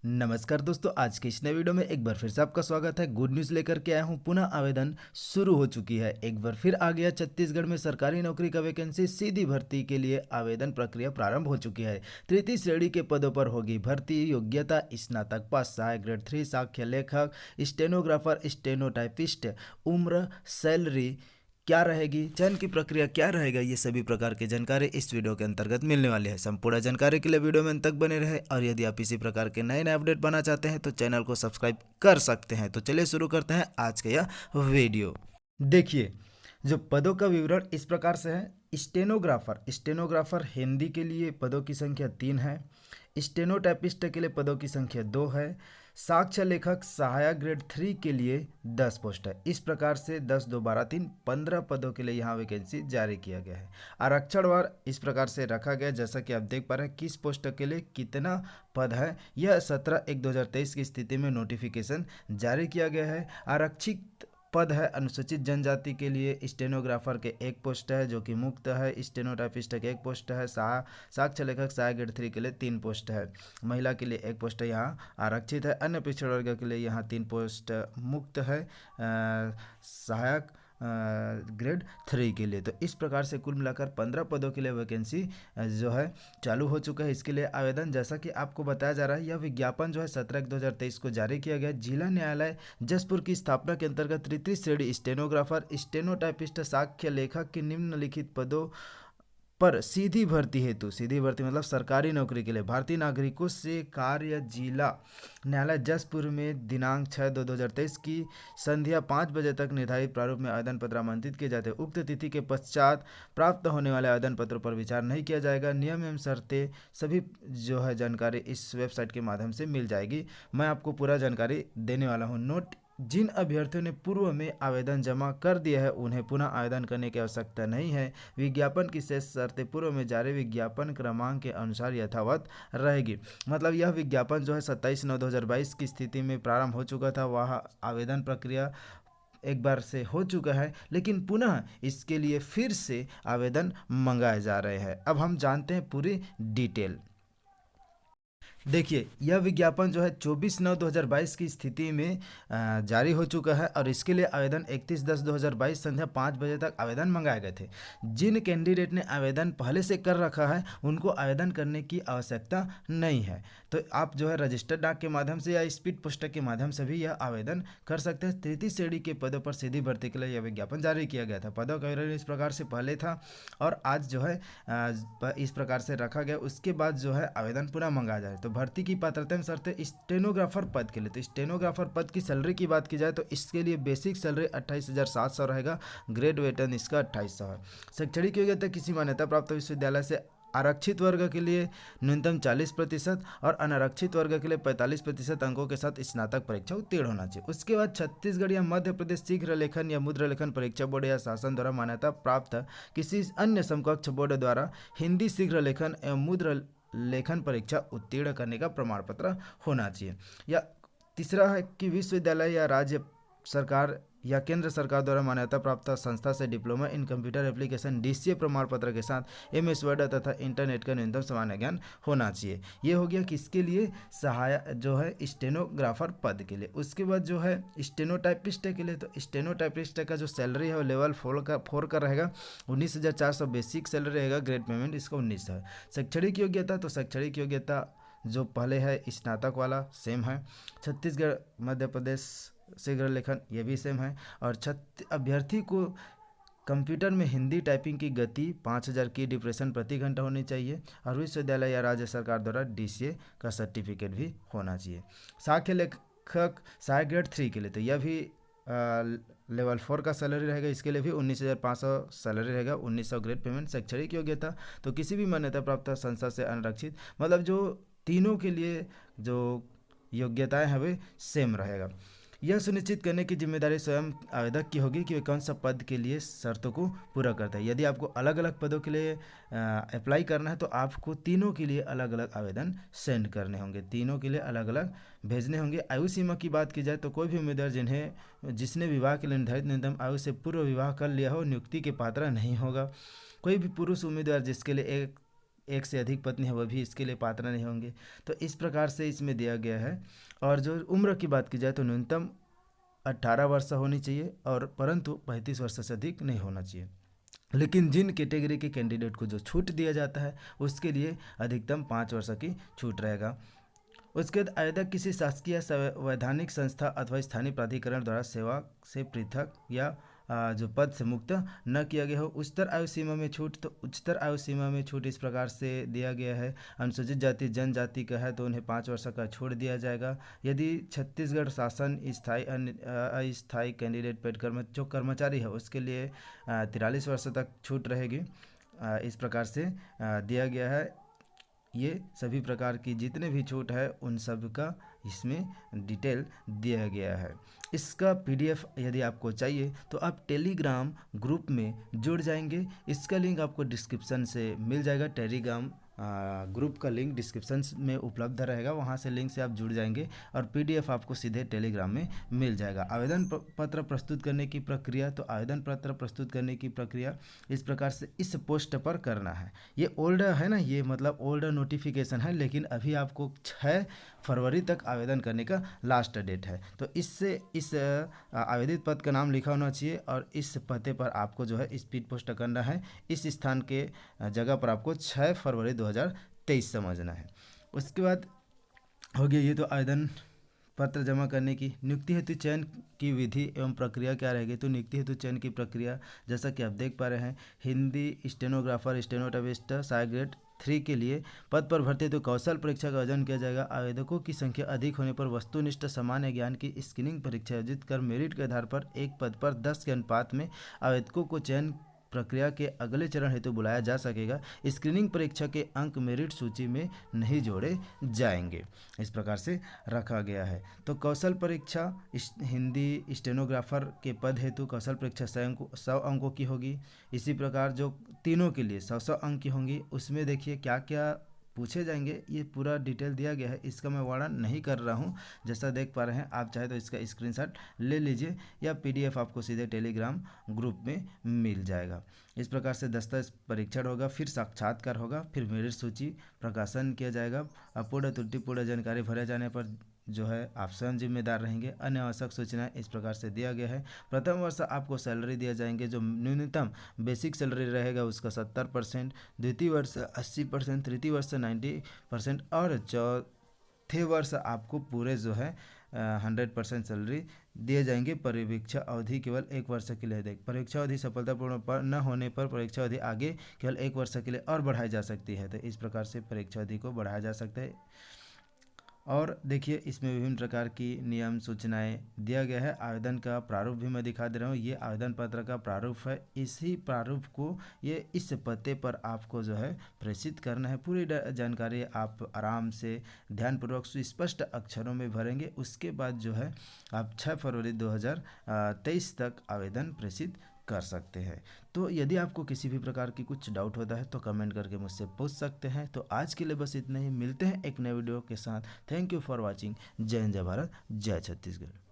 नमस्कार दोस्तों, आज के इस नए वीडियो में एक बार फिर से आपका स्वागत है। गुड न्यूज़ लेकर के आया हूं। पुनः आवेदन शुरू हो चुकी है। एक बार फिर आ गया छत्तीसगढ़ में सरकारी नौकरी का वैकेंसी। सीधी भर्ती के लिए आवेदन प्रक्रिया प्रारंभ हो चुकी है। तृतीय श्रेणी के पदों पर होगी भर्ती। योग्यता स्नातक पास, सहायक ग्रेड 3, साक्ष्य लेखक, स्टेनोग्राफर, स्टेनोटाइपिस्ट। उम्र, सैलरी क्या रहेगी, चयन की प्रक्रिया क्या रहेगा, ये सभी प्रकार की जानकारी इस वीडियो के अंतर्गत मिलने वाली है। संपूर्ण जानकारी के लिए वीडियो में अंत तक बने रहे। और यदि आप इसी प्रकार के नए नए अपडेट पाना चाहते हैं तो चैनल को सब्सक्राइब कर सकते हैं। तो चलिए शुरू करते हैं आज का यह वीडियो। देखिए, जो पदों का विवरण इस प्रकार से है। स्टेनोग्राफर हिंदी के लिए पदों की संख्या 3 है। स्टेनोटाइपिस्ट के लिए पदों की संख्या 2 है। साक्ष्य लेखक सहायक ग्रेड 3 के लिए 10 पोस्ट है। इस प्रकार से 10, 2, 12, 3, 15 पदों के लिए यहाँ वैकेंसी जारी किया गया है। आरक्षणवार इस प्रकार से रखा गया, जैसा कि आप देख पा रहे हैं किस पोस्ट के लिए कितना पद है। यह 17/1/2023 की स्थिति में नोटिफिकेशन जारी किया गया है। आरक्षित पद है अनुसूचित जनजाति के लिए स्टेनोग्राफर के 1 पोस्ट है जो कि मुक्त है। स्टेनोटाइपिस्ट के 1 पोस्ट है। साक्ष्य लेखक सहायक ग्रेड 3 के लिए 3 पोस्ट है। महिला के लिए 1 पोस्ट यहाँ आरक्षित है। अन्य पिछड़ा वर्ग के लिए यहाँ 3 पोस्ट मुक्त है सहायक ग्रेड 3 के लिए। तो इस प्रकार से कुल मिलाकर 15 पदों के लिए वैकेंसी जो है चालू हो चुका है। इसके लिए आवेदन, जैसा कि आपको बताया जा रहा है, यह विज्ञापन जो है 17/1/2023 को जारी किया गया। जिला न्यायालय जसपुर की स्थापना के अंतर्गत तृतीय श्रेणी स्टेनोग्राफर, स्टेनोटाइपिस्ट, साक्ष्य लेखक के निम्नलिखित पदों पर सीधी भर्ती हेतु, सीधी भर्ती मतलब सरकारी नौकरी के लिए भारतीय नागरिकों से कार्य जिला न्यायालय जसपुर में दिनांक 6/2/2023 की संध्या 5 बजे तक निर्धारित प्रारूप में आवेदन पत्र आमंत्रित किए जाते हैं। उक्त तिथि के पश्चात प्राप्त होने वाले आवेदन पत्रों पर विचार नहीं किया जाएगा। नियम एवं शर्तें सभी जो है जानकारी इस वेबसाइट के माध्यम से मिल जाएगी। मैं आपको पूरा जानकारी देने वाला हूँ। नोट, जिन अभ्यर्थियों ने पूर्व में आवेदन जमा कर दिया है उन्हें पुनः आवेदन करने की आवश्यकता नहीं है। विज्ञापन की शेष शर्तें पूर्व में जारी विज्ञापन क्रमांक के अनुसार यथावत रहेगी। मतलब यह विज्ञापन जो है 27/9/2022 की स्थिति में प्रारंभ हो चुका था। वह आवेदन प्रक्रिया एक बार से हो चुका है, लेकिन पुनः इसके लिए फिर से आवेदन मंगाए जा रहे हैं। अब हम जानते हैं पूरी डिटेल। देखिए, यह विज्ञापन जो है 24/9/2022 की स्थिति में जारी हो चुका है और इसके लिए आवेदन 31/10/2022 संध्या 5 बजे तक आवेदन मंगाए गए थे। जिन कैंडिडेट ने आवेदन पहले से कर रखा है उनको आवेदन करने की आवश्यकता नहीं है। तो आप जो है रजिस्टर्ड डाक के माध्यम से या स्पीड पोस्टर के माध्यम से भी यह आवेदन कर सकते हैं। तृतीय श्रेणी के पदों पर सीधी भर्ती के लिए यह विज्ञापन जारी किया गया था। पदों का विवरण इस प्रकार से पहले था और आज जो है इस प्रकार से रखा गया। उसके बाद जो है आवेदन पुनः मंगाया जाए। तो भर्ती की पात्रता एवं शर्तें स्टेनोग्राफर पद के लिए, तो स्टेनोग्राफर पद की सैलरी की बात की जाए तो इसके लिए बेसिक सैलरी 28,700 रहेगा। ग्रेड वेतन इसका 2800 है। शैक्षणिक योग्यता किसी मान्यता प्राप्त विश्वविद्यालय से आरक्षित वर्ग के लिए न्यूनतम 40% और अनारक्षित वर्ग के लिए 45% अंकों के साथ स्नातक परीक्षा उत्तीर्ण होना चाहिए। उसके बाद छत्तीसगढ़ या मध्य प्रदेश शीघ्र लेखन या मुद्रा लेखन परीक्षा बोर्ड या शासन द्वारा मान्यता प्राप्त किसी अन्य समकक्ष बोर्ड द्वारा हिंदी शीघ्र लेखन एवं मुद्रा लेखन परीक्षा उत्तीर्ण करने का प्रमाण पत्र होना चाहिए। या तीसरा है कि विश्वविद्यालय या राज्य सरकार या केंद्र सरकार द्वारा मान्यता प्राप्त संस्था से diploma in computer application DCA प्रमाण पत्र के साथ MS वर्ड तथा इंटरनेट का न्यूनतम सामान्य ज्ञान होना चाहिए। ये हो गया किसके लिए, सहायक जो है स्टेनोग्राफर पद के लिए। उसके बाद जो है स्टेनोटाइपिस्ट के लिए, तो स्टेनोटाइपिस्ट का जो सैलरी है वो लेवल 4 का रहेगा। 19,400 बेसिक सैलरी रहेगा। ग्रेड पेमेंट इसका 19 है। शैक्षणिक योग्यता, तो शैक्षणिक योग्यता जो पहले है स्नातक वाला सेम है। छत्तीसगढ़ मध्य प्रदेश शीघ्र लेखन ये भी सेम है। और अभ्यर्थी को कंप्यूटर में हिंदी टाइपिंग की गति 5000 की डिप्रेशन प्रति घंटा होनी चाहिए। और विश्वविद्यालय या राज्य सरकार द्वारा DCA का सर्टिफिकेट भी होना चाहिए। साक्ष्य लेखक सहायक ग्रेड 3 के लिए, तो यह भी लेवल 4 का सैलरी रहेगा। इसके लिए भी 19,500 सैलरी रहेगा। 1900 ग्रेड पेमेंट। शैक्षणिक योग्यता, तो किसी भी मान्यता प्राप्त संस्था से अनारक्षित, मतलब जो तीनों के लिए जो योग्यताएं हैं वे सेम रहेगा। यह सुनिश्चित करने की जिम्मेदारी स्वयं आवेदक की होगी कि वे कौन सा पद के लिए शर्तों को पूरा करता है। यदि आपको अलग अलग पदों के लिए अप्लाई करना है तो आपको तीनों के लिए अलग अलग आवेदन सेंड करने होंगे, तीनों के लिए अलग अलग भेजने होंगे। आयु सीमा की बात की जाए तो कोई भी उम्मीदवार जिसने विवाह के लिए निर्धारित न्यूनतम आयु से पूर्व विवाह कर लिया हो नियुक्ति के पात्र नहीं होगा। कोई भी पुरुष उम्मीदवार जिसके लिए एक एक से अधिक पत्नी है वह भी इसके लिए पात्र नहीं होंगे। तो इस प्रकार से इसमें दिया गया है। और जो उम्र की बात की जाए तो न्यूनतम 18 वर्ष होनी चाहिए और परंतु 35 वर्ष से अधिक नहीं होना चाहिए। लेकिन जिन कैटेगरी के कैंडिडेट को जो छूट दिया जाता है उसके लिए अधिकतम 5 वर्ष की छूट रहेगा। उसके बाद आवेदक किसी शासकीय संवैधानिक संस्था अथवा स्थानीय प्राधिकरण द्वारा सेवा से पृथक या जो पद से मुक्त न किया गया हो। उच्चतर आयु सीमा में छूट, तो उच्चतर आयु सीमा में छूट इस प्रकार से दिया गया है। अनुसूचित जाति जनजाति का है तो उन्हें 5 वर्ष का छोड़ दिया जाएगा। यदि छत्तीसगढ़ शासन स्थायी अस्थायी कैंडिडेट पेड जो कर्मचारी है उसके लिए 43 वर्ष तक छूट रहेगी। इस प्रकार से दिया गया है। ये सभी प्रकार की जितने भी छूट है उन सब का इसमें डिटेल दिया गया है। इसका पीडीएफ यदि आपको चाहिए तो आप टेलीग्राम ग्रुप में जुड़ जाएंगे। इसका लिंक आपको डिस्क्रिप्शन से मिल जाएगा। टेलीग्राम ग्रुप का लिंक डिस्क्रिप्शन में उपलब्ध रहेगा, वहाँ से लिंक से आप जुड़ जाएंगे और पीडीएफ आपको सीधे टेलीग्राम में मिल जाएगा। आवेदन पत्र प्रस्तुत करने की प्रक्रिया, तो आवेदन पत्र प्रस्तुत करने की प्रक्रिया इस प्रकार से इस पोस्ट पर करना है। ये ओल्ड है ना, ये मतलब ओल्ड नोटिफिकेशन है, लेकिन अभी आपको 6 फरवरी तक आवेदन करने का लास्ट डेट है। तो इससे इस आवेदित पद का नाम लिखा होना चाहिए और इस पते पर आपको जो है स्पीड पोस्ट करना है। इस स्थान के जगह पर आपको 6 फरवरी 2023 समझना है। उसके बाद हो गया ये तो आवेदन पत्र जमा करने की। नियुक्ति हेतु चयन की विधि एवं प्रक्रिया क्या रहेगी, तो नियुक्ति हेतु चयन की प्रक्रिया जैसा कि आप देख पा रहे हैं, हिंदी स्टेनोग्राफर स्टेनोटाइपिस्ट सहायक ग्रेड 3 के लिए पद पर भर्ती हेतु कौशल परीक्षा का आयोजन किया जाएगा। आवेदकों की संख्या अधिक होने पर वस्तुनिष्ठ सामान्य ज्ञान की स्क्रीनिंग परीक्षा आयोजित कर मेरिट के आधार पर एक पद पर 10 के अनुपात में आवेदकों को चयन प्रक्रिया के अगले चरण हेतु बुलाया जा सकेगा। स्क्रीनिंग परीक्षा के अंक मेरिट सूची में नहीं जोड़े जाएंगे। इस प्रकार से रखा गया है। तो कौशल परीक्षा हिंदी स्टेनोग्राफर के पद हेतु कौशल परीक्षा 100 अंकों की होगी। इसी प्रकार जो तीनों के लिए 100 अंक की होंगी। उसमें देखिए क्या क्या पूछे जाएंगे, ये पूरा डिटेल दिया गया है, इसका मैं वर्णन नहीं कर रहा हूँ। जैसा देख पा रहे हैं, आप चाहे तो इसका स्क्रीनशॉट ले लीजिए या पीडीएफ आपको सीधे टेलीग्राम ग्रुप में मिल जाएगा। इस प्रकार से दस्तावेज परीक्षण होगा, फिर साक्षात्कार होगा, फिर मेरिट सूची प्रकाशन किया जाएगा। अपूर्ण त्रुटिपूर्ण जानकारी भरे जाने पर जो है आप स्वयं जिम्मेदार रहेंगे। अन्य आवश्यक सूचनाएं इस प्रकार से दिया गया है। प्रथम वर्ष आपको सैलरी दिया जाएंगे, जो न्यूनतम बेसिक सैलरी रहेगा उसका 70%, द्वितीय वर्ष 80%, तृतीय वर्ष 90% और चौथे वर्ष आपको पूरे जो है 100% सैलरी दिए जाएंगे। परीक्षा अवधि केवल 1 वर्ष के लिए देख परीक्षा अवधि सफलतापूर्ण न होने पर परीक्षा अवधि आगे केवल 1 वर्ष के लिए और बढ़ाई जा सकती है। तो इस प्रकार से परीक्षा अवधि को बढ़ाया जा सकता है। और देखिए इसमें विभिन्न प्रकार की नियम सूचनाएं दिया गया है। आवेदन का प्रारूप भी मैं दिखा दे रहा हूँ। ये आवेदन पत्र का प्रारूप है। इसी प्रारूप को ये इस पते पर आपको जो है प्रेषित करना है। पूरी जानकारी आप आराम से ध्यानपूर्वक सुस्पष्ट अक्षरों में भरेंगे। उसके बाद जो है आप 6 फरवरी 2023 तक आवेदन प्रेषित कर सकते हैं। तो यदि आपको किसी भी प्रकार की कुछ डाउट होता है तो कमेंट करके मुझसे पूछ सकते हैं। तो आज के लिए बस इतना ही, मिलते हैं एक नए वीडियो के साथ। Thank you for watching. जय हिंद, जय भारत, जय छत्तीसगढ़।